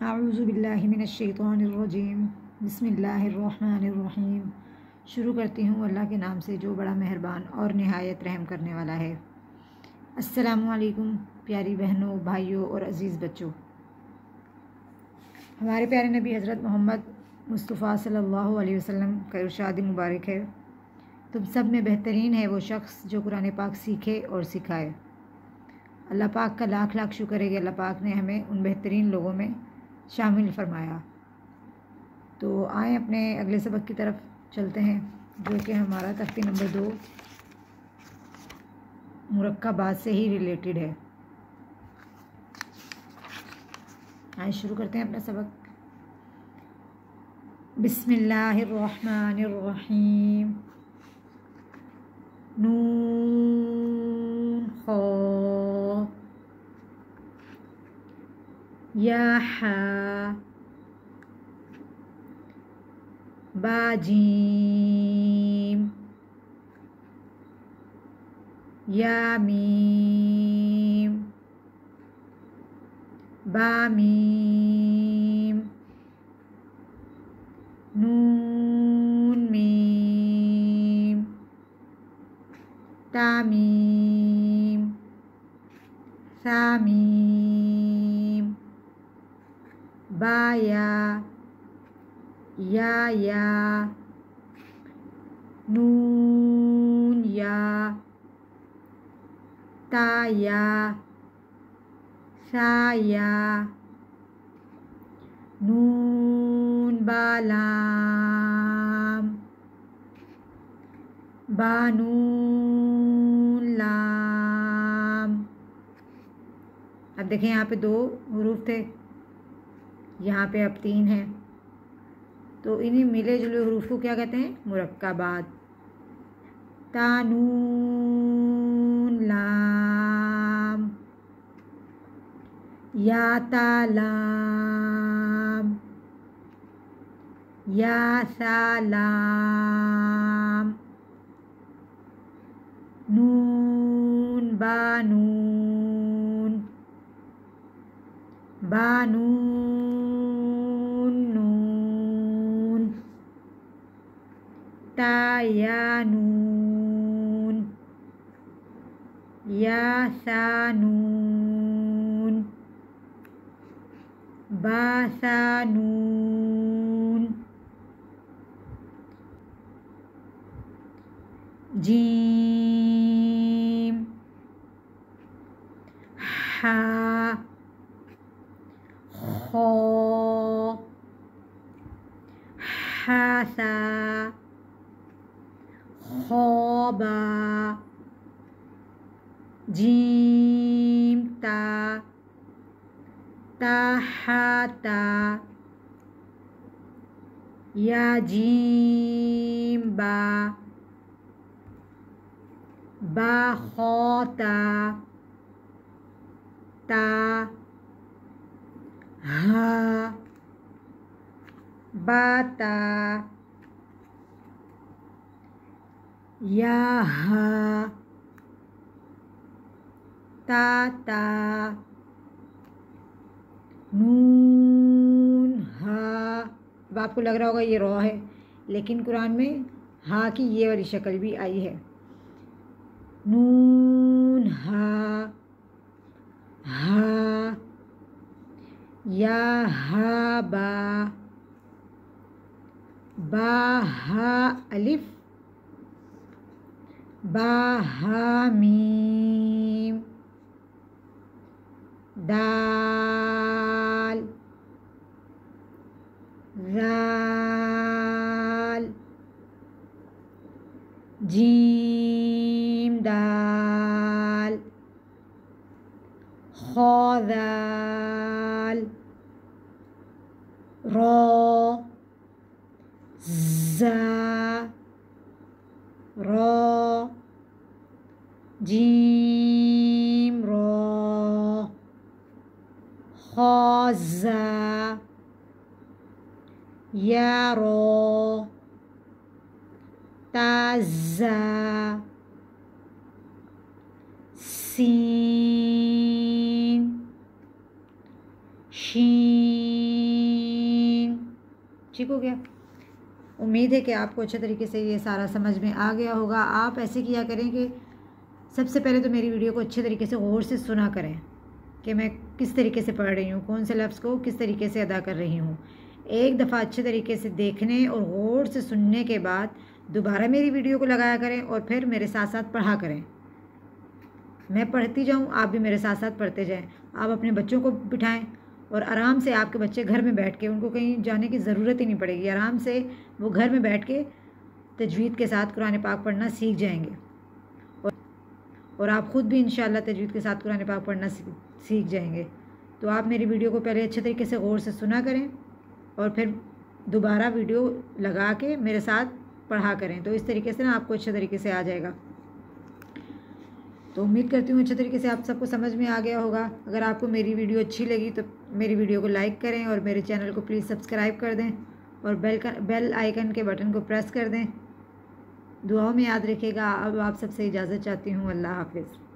अऊज़ु बिल्लाहि मिनश्शैतानिर्रजीम बिस्मिल्लाहिर्रहमानिर्रहीम। शुरू करती हूँ अल्लाह के नाम से जो बड़ा मेहरबान और निहायत रहम करने वाला है। अस्सलामु अलैकुम प्यारी बहनों, भाइयों और अज़ीज़ बच्चों। हमारे प्यारे नबी हज़रत मोहम्मद मुस्तफ़ा सल्लल्लाहु अलैहि वसल्लम का इरशाद मुबारक है, तुम सब में बेहतरीन है वो शख्स जो कुरान पाक सीखे और सिखाए। अल्लाह पाक का लाख लाख शुक्र है कि अल्लाह पाक ने हमें उन बेहतरीन लोगों में शामिल फरमाया। तो आए अपने अगले सबक की तरफ चलते हैं, जो कि हमारा तख्ती नंबर 2 मुरक्कबात से ही रिलेटेड है। आए शुरू करते हैं अपना सबक। बिस्मिल्लाहिर्रहमानिर्रहीम। नून खा या हा बाजीम या मीम बामीम नून मीम तामीम सामीम बाया या नून या ताया साया नून बालाम बानून लाम। अब देखें, यहाँ पे 2 हुरूफ थे, यहाँ पे अब 3 हैं। तो इन्हीं मिले जुले हुरूफ को क्या कहते हैं? मुरक्कबात। तानून लाम या तालाम या सालाम नून बानून बानून नून ताया नून या सानून बासानून जीम हा खो हासा खोबा जीम ता ताहाता या जीम बा खोता ता हा बाता या हा ताता नून हा। अब आपको लग रहा होगा ये रॉ है, लेकिन कुरान में हा की ये वाली शक्ल भी आई है। नून हा हा या हा बा हा अलिफ बा हा मीम दाल ज़ाल जीम दाल खो दाल रो ज़ा रो जीम रो खौज़ा या रो ताज़ा सीन शीन ठीक हो गया। उम्मीद है कि आपको अच्छे तरीके से ये सारा समझ में आ गया होगा। आप ऐसे किया करें कि सबसे पहले तो मेरी वीडियो को अच्छे तरीके से गौर से सुना करें कि मैं किस तरीके से पढ़ रही हूँ, कौन से लफ्ज़ को किस तरीके से अदा कर रही हूँ। एक दफ़ा अच्छे तरीके से देखने और गौर से सुनने के बाद दोबारा मेरी वीडियो को लगाया करें और फिर मेरे साथ साथ पढ़ा करें। मैं पढ़ती जाऊँ, आप भी मेरे साथ साथ पढ़ते जाएं। आप अपने बच्चों को बिठाएं और आराम से आपके बच्चे घर में बैठ के, उनको कहीं जाने की ज़रूरत ही नहीं पड़ेगी, आराम से वो घर में बैठ के तजवीद के साथ कुरान पाक पढ़ना सीख जाएंगे और आप ख़ुद भी इंशाअल्लाह तजवीद के साथ कुरान पाक पढ़ना सीख जाएंगे। तो आप मेरी वीडियो को पहले अच्छे तरीके से गौर से सुना करें और फिर दोबारा वीडियो लगा के मेरे साथ पढ़ा करें। तो इस तरीके से ना आपको अच्छे तरीके से आ जाएगा। तो उम्मीद करती हूँ अच्छे तरीके से आप सबको समझ में आ गया होगा। अगर आपको मेरी वीडियो अच्छी लगी तो मेरी वीडियो को लाइक करें और मेरे चैनल को प्लीज़ सब्सक्राइब कर दें और बेल आइकन के बटन को प्रेस कर दें। दुआओं में याद रखिएगा। अब आप सबसे इजाज़त चाहती हूँ। अल्लाह हाफ़िज़।